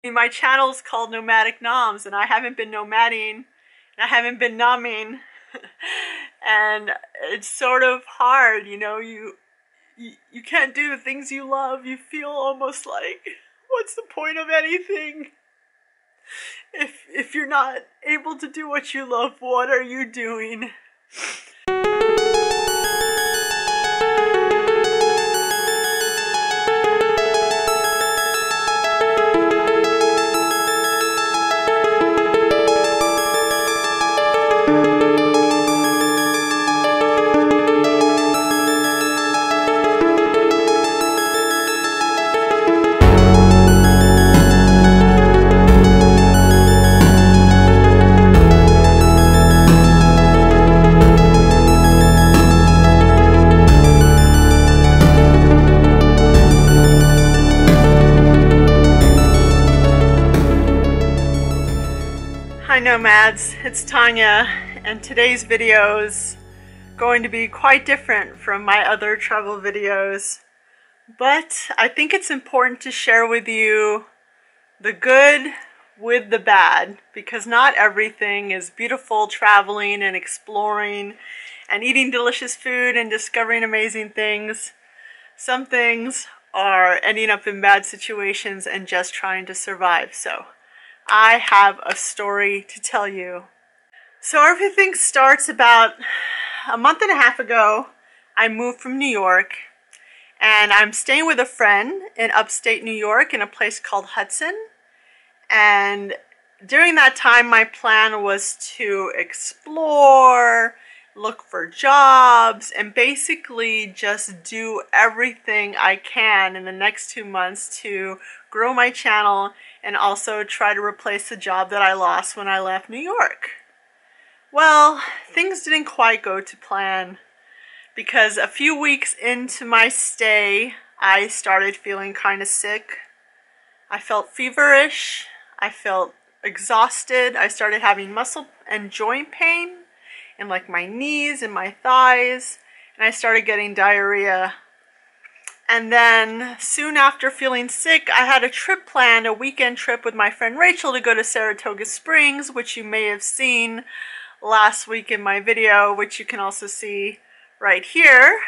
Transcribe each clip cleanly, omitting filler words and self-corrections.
My channel's called Nomadic Noms, and I haven't been nomading, and I haven't been nomming, and it's sort of hard, you know. You can't do the things you love. You feel almost like, what's the point of anything? If you're not able to do what you love, what are you doing? Hi Nomads, it's Tanya, and today's video is going to be quite different from my other travel videos, but I think it's important to share with you the good with the bad, because not everything is beautiful traveling and exploring and eating delicious food and discovering amazing things. Some things are ending up in bad situations and just trying to survive. So I have a story to tell you. So everything starts about a month and a half ago. I moved from New York, and I'm staying with a friend in upstate New York in a place called Hudson. And during that time, my plan was to explore, look for jobs, and basically just do everything I can in the next 2 months to grow my channel and also try to replace the job that I lost when I left New York. Well, things didn't quite go to plan, because a few weeks into my stay, I started feeling kind of sick. I felt feverish, I felt exhausted, I started having muscle and joint pain in like my knees and my thighs, and I started getting diarrhea. And then soon after feeling sick, I had a trip planned, a weekend trip with my friend Rachel to go to Saratoga Springs, which you may have seen last week in my video, which you can also see right here.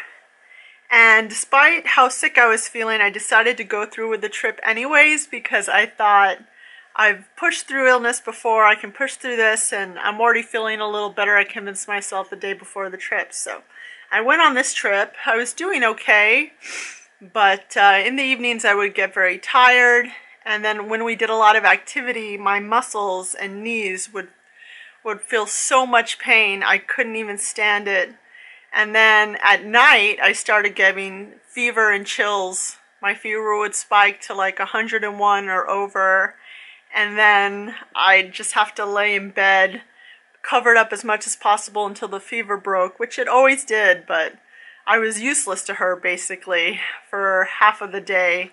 And despite how sick I was feeling, I decided to go through with the trip anyways, because I thought, I've pushed through illness before, I can push through this, and I'm already feeling a little better. I convinced myself the day before the trip. So I went on this trip. I was doing okay. But in the evenings I would get very tired, and then when we did a lot of activity, my muscles and knees would feel so much pain I couldn't even stand it. And then at night I started getting fever and chills. My fever would spike to like 101 or over, and then I'd just have to lay in bed covered up as much as possible until the fever broke, which it always did, but I was useless to her basically for half of the day.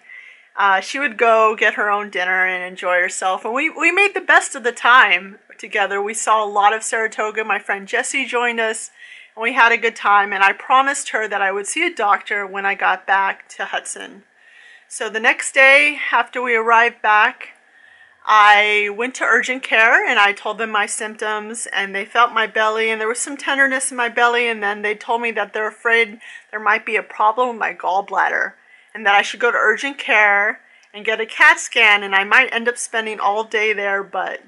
She would go get her own dinner and enjoy herself, and we made the best of the time together. We saw a lot of Saratoga. My friend Jessie joined us, and we had a good time, and I promised her that I would see a doctor when I got back to Hudson. So the next day after we arrived back, I went to urgent care and I told them my symptoms, and they felt my belly, and there was some tenderness in my belly, and then they told me that they're afraid there might be a problem with my gallbladder and that I should go to urgent care and get a CAT scan, and I might end up spending all day there, but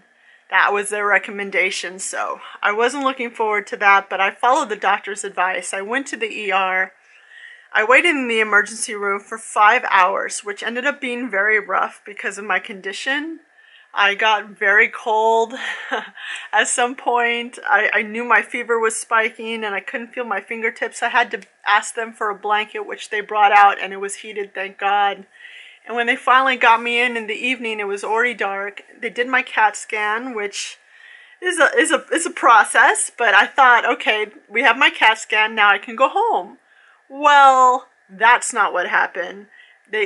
that was their recommendation. So I wasn't looking forward to that, but I followed the doctor's advice. I went to the ER. I waited in the emergency room for 5 hours, which ended up being very rough because of my condition. I got very cold. At some point, I knew my fever was spiking and I couldn't feel my fingertips. I had to ask them for a blanket, which they brought out, and it was heated, thank God. And when they finally got me in the evening, it was already dark. They did my CAT scan, which is a process, but I thought, okay, we have my CAT scan, now I can go home. Well, that's not what happened.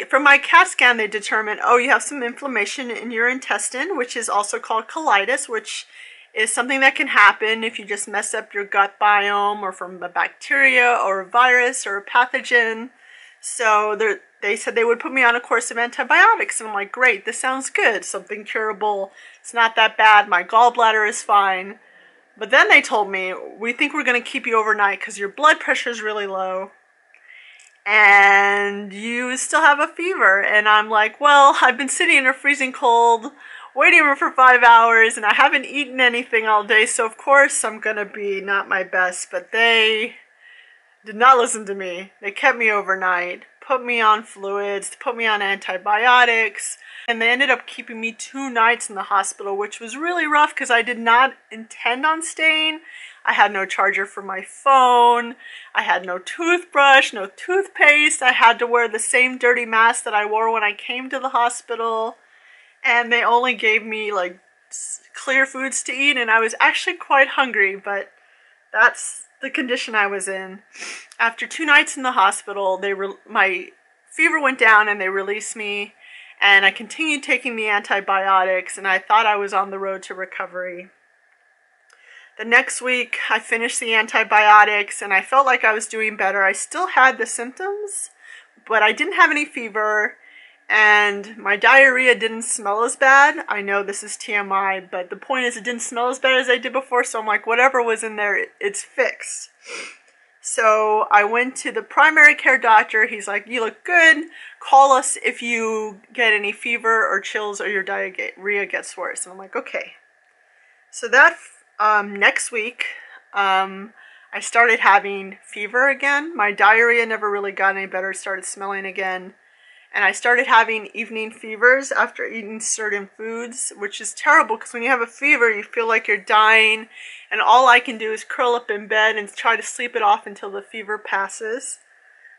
From my CAT scan, they determined, oh, you have some inflammation in your intestine, which is also called colitis, which is something that can happen if you just mess up your gut biome or from a bacteria or a virus or a pathogen. So they said they would put me on a course of antibiotics. And I'm like, great, this sounds good. Something curable. It's not that bad. My gallbladder is fine. But then they told me, we think we're going to keep you overnight because your blood pressure is really low and you still have a fever. And I'm like, well, I've been sitting in a freezing cold waiting for 5 hours and I haven't eaten anything all day, so of course I'm going to be not my best. But they did not listen to me. They kept me overnight, put me on fluids, put me on antibiotics, and they ended up keeping me 2 nights in the hospital, which was really rough because I did not intend on staying. I had no charger for my phone. I had no toothbrush, no toothpaste. I had to wear the same dirty mask that I wore when I came to the hospital. And they only gave me like clear foods to eat, and I was actually quite hungry, but that's the condition I was in. After 2 nights in the hospital, my fever went down and they released me, and I continued taking the antibiotics, and I thought I was on the road to recovery. The next week, I finished the antibiotics, and I felt like I was doing better. I still had the symptoms, but I didn't have any fever, and my diarrhea didn't smell as bad. I know this is TMI, but the point is it didn't smell as bad as I did before, so I'm like, whatever was in there, it's fixed. So I went to the primary care doctor. He's like, you look good. Call us if you get any fever or chills or your diarrhea gets worse. And I'm like, okay. So that next week, I started having fever again. My diarrhea never really got any better. It started smelling again. And I started having evening fevers after eating certain foods, which is terrible because when you have a fever, you feel like you're dying. And all I can do is curl up in bed and try to sleep it off until the fever passes.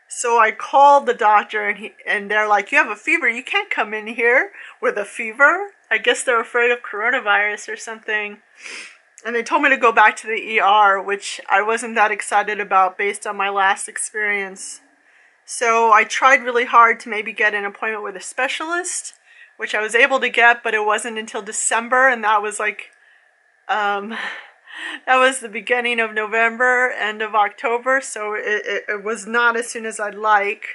So I called the doctor and they're like, you have a fever. You can't come in here with a fever. I guess they're afraid of coronavirus or something. And they told me to go back to the ER, which I wasn't that excited about based on my last experience. So I tried really hard to maybe get an appointment with a specialist, which I was able to get, but it wasn't until December, and that was like, that was the beginning of November, end of October, so it was not as soon as I'd like.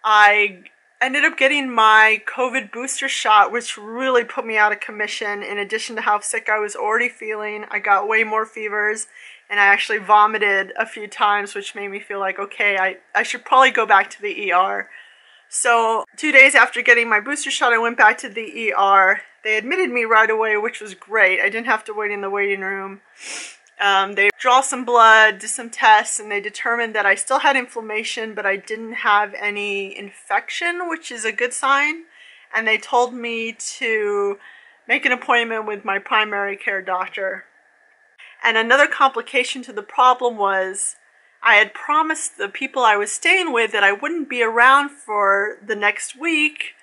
I ended up getting my COVID booster shot, which really put me out of commission. In addition to how sick I was already feeling, I got way more fevers. And I actually vomited a few times, which made me feel like, okay, I should probably go back to the ER. So 2 days after getting my booster shot, I went back to the ER. They admitted me right away, which was great. I didn't have to wait in the waiting room. They draw some blood, did some tests, and they determined that I still had inflammation, but I didn't have any infection, which is a good sign. And they told me to make an appointment with my primary care doctor. And another complication to the problem was I had promised the people I was staying with that I wouldn't be around for the next week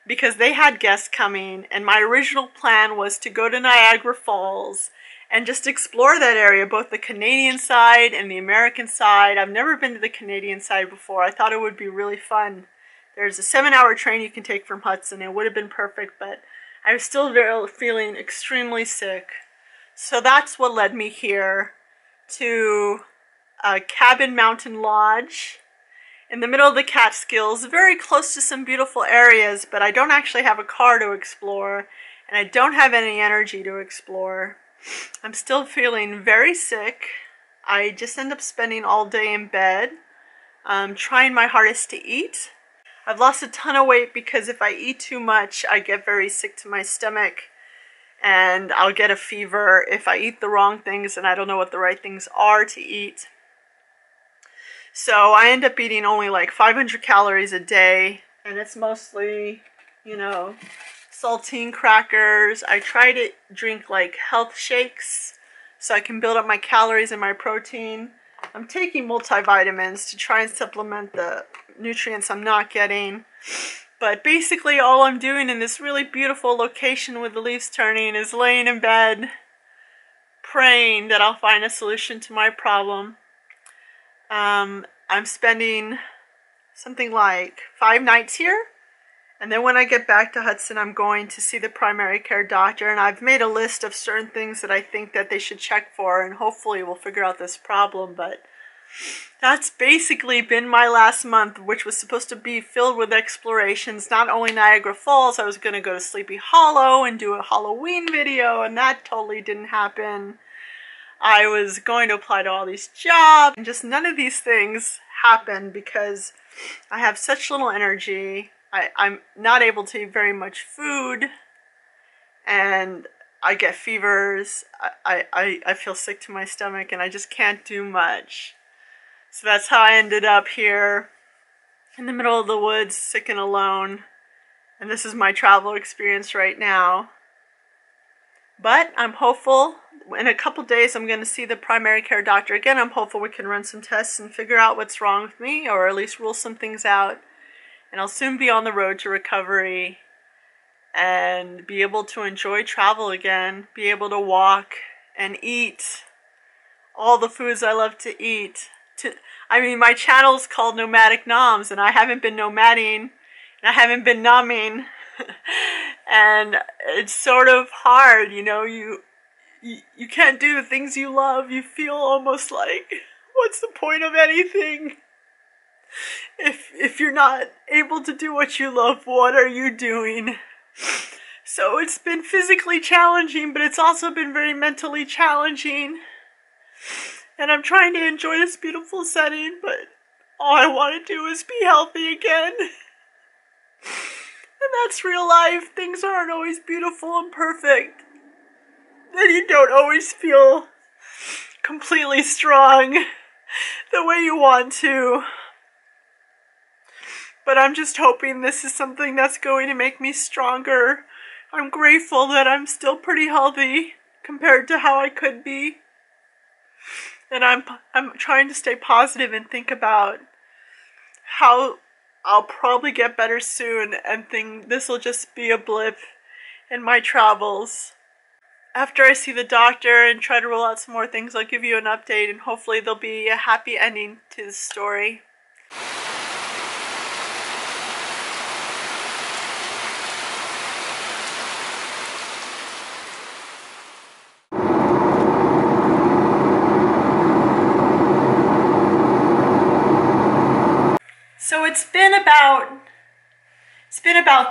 because they had guests coming, and my original plan was to go to Niagara Falls and just explore that area, both the Canadian side and the American side. I've never been to the Canadian side before. I thought it would be really fun. There's a 7-hour train you can take from Hudson. It would have been perfect, but I was still feeling extremely sick. So that's what led me here to Cabin Mountain Lodge in the middle of the Catskills, very close to some beautiful areas, but I don't actually have a car to explore, and I don't have any energy to explore. I'm still feeling very sick. I just end up spending all day in bed, trying my hardest to eat. I've lost a ton of weight because if I eat too much, I get very sick to my stomach. And I'll get a fever if I eat the wrong things and I don't know what the right things are to eat. So I end up eating only like 500 calories a day, and it's mostly, you know, saltine crackers. I try to drink like health shakes so I can build up my calories and my protein. I'm taking multivitamins to try and supplement the nutrients I'm not getting. But basically all I'm doing in this really beautiful location with the leaves turning is laying in bed, praying that I'll find a solution to my problem. I'm spending something like 5 nights here. And then when I get back to Hudson, I'm going to see the primary care doctor. And I've made a list of certain things that I think that they should check for. And hopefully we'll figure out this problem. But that's basically been my last month, which was supposed to be filled with explorations. Not only Niagara Falls, I was going to go to Sleepy Hollow and do a Halloween video, and that totally didn't happen. I was going to apply to all these jobs, and just none of these things happened because I have such little energy. I'm not able to eat very much food, and I get fevers. I feel sick to my stomach, and I just can't do much. So that's how I ended up here in the middle of the woods, sick and alone. And this is my travel experience right now. But I'm hopeful. In a couple days, I'm going to see the primary care doctor again. I'm hopeful we can run some tests and figure out what's wrong with me, or at least rule some things out. And I'll soon be on the road to recovery and be able to enjoy travel again, be able to walk and eat all the foods I love to eat. I mean, my channel's called Nomadic Noms, and I haven't been nomading, and I haven't been nomming. And it's sort of hard, you know, you can't do the things you love. You feel almost like, what's the point of anything? If you're not able to do what you love, what are you doing? So it's been physically challenging, but it's also been very mentally challenging. And I'm trying to enjoy this beautiful setting, but all I want to do is be healthy again. And that's real life. Things aren't always beautiful and perfect. And you don't always feel completely strong the way you want to. But I'm just hoping this is something that's going to make me stronger. I'm grateful that I'm still pretty healthy compared to how I could be. And I'm trying to stay positive and think about how I'll probably get better soon and think this will just be a blip in my travels. After I see the doctor and try to rule out some more things, I'll give you an update, and hopefully there'll be a happy ending to the story. So it's been about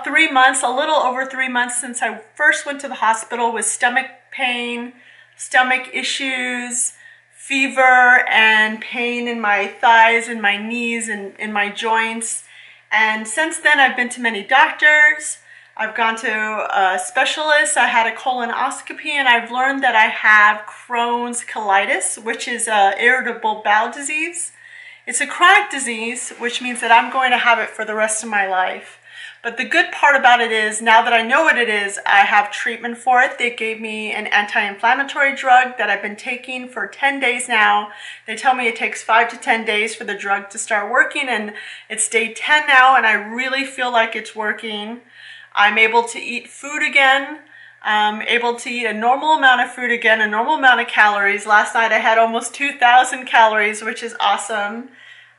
3 months, a little over 3 months since I first went to the hospital with stomach pain, stomach issues, fever, and pain in my thighs and my knees and in my joints. And since then I've been to many doctors. I've gone to a specialist. I had a colonoscopy, and I've learned that I have Crohn's colitis, which is irritable bowel disease. It's a chronic disease, which means that I'm going to have it for the rest of my life. But the good part about it is, now that I know what it is, I have treatment for it. They gave me an anti-inflammatory drug that I've been taking for 10 days now. They tell me it takes 5 to 10 days for the drug to start working, and it's day 10 now, and I really feel like it's working. I'm able to eat food again. I'm able to eat a normal amount of food again, a normal amount of calories. Last night I had almost 2,000 calories, which is awesome.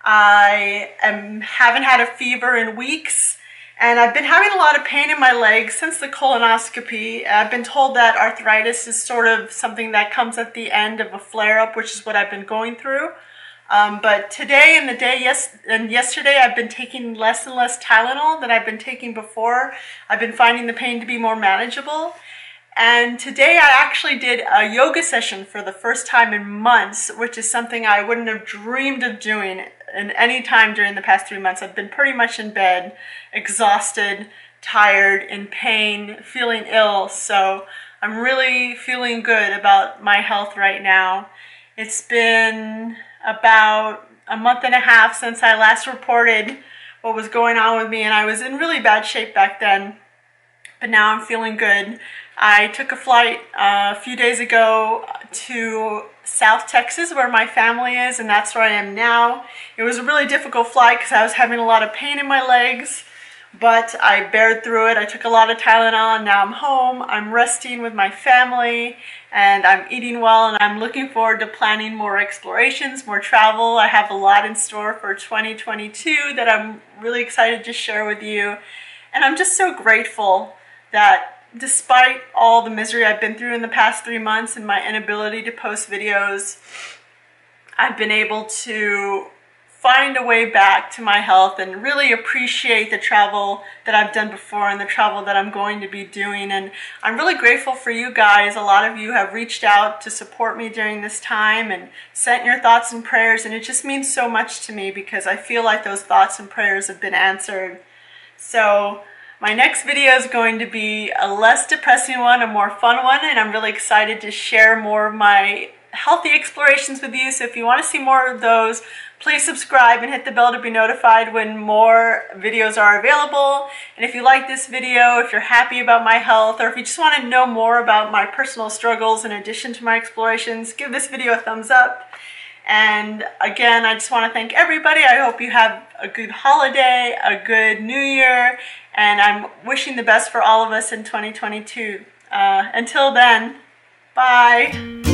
I haven't had a fever in weeks, and I've been having a lot of pain in my legs since the colonoscopy. I've been told that arthritis is sort of something that comes at the end of a flare-up, which is what I've been going through. But today and yesterday I've been taking less and less Tylenol than I've been taking before. I've been finding the pain to be more manageable. And today I actually did a yoga session for the first time in months, which is something I wouldn't have dreamed of doing in any time during the past 3 months. I've been pretty much in bed, exhausted, tired, in pain, feeling ill. So I'm really feeling good about my health right now. It's been about a month and a half since I last reported what was going on with me, and I was in really bad shape back then. But now I'm feeling good. I took a flight a few days ago to South Texas, where my family is, and that's where I am now. It was a really difficult flight because I was having a lot of pain in my legs, but I bared through it. I took a lot of Tylenol, and now I'm home. I'm resting with my family, and I'm eating well, and I'm looking forward to planning more explorations, more travel. I have a lot in store for 2022 that I'm really excited to share with you. And I'm just so grateful that despite all the misery I've been through in the past 3 months and my inability to post videos, I've been able to find a way back to my health and really appreciate the travel that I've done before and the travel that I'm going to be doing. And I'm really grateful for you guys. A lot of you have reached out to support me during this time and sent your thoughts and prayers, and it just means so much to me because I feel like those thoughts and prayers have been answered. So my next video is going to be a less depressing one, a more fun one, and I'm really excited to share more of my healthy explorations with you. So if you want to see more of those, please subscribe and hit the bell to be notified when more videos are available. And if you like this video, if you're happy about my health, or if you just want to know more about my personal struggles in addition to my explorations, give this video a thumbs up. And again, I just want to thank everybody. I hope you have a good holiday, a good new year, and I'm wishing the best for all of us in 2022. Until then, bye.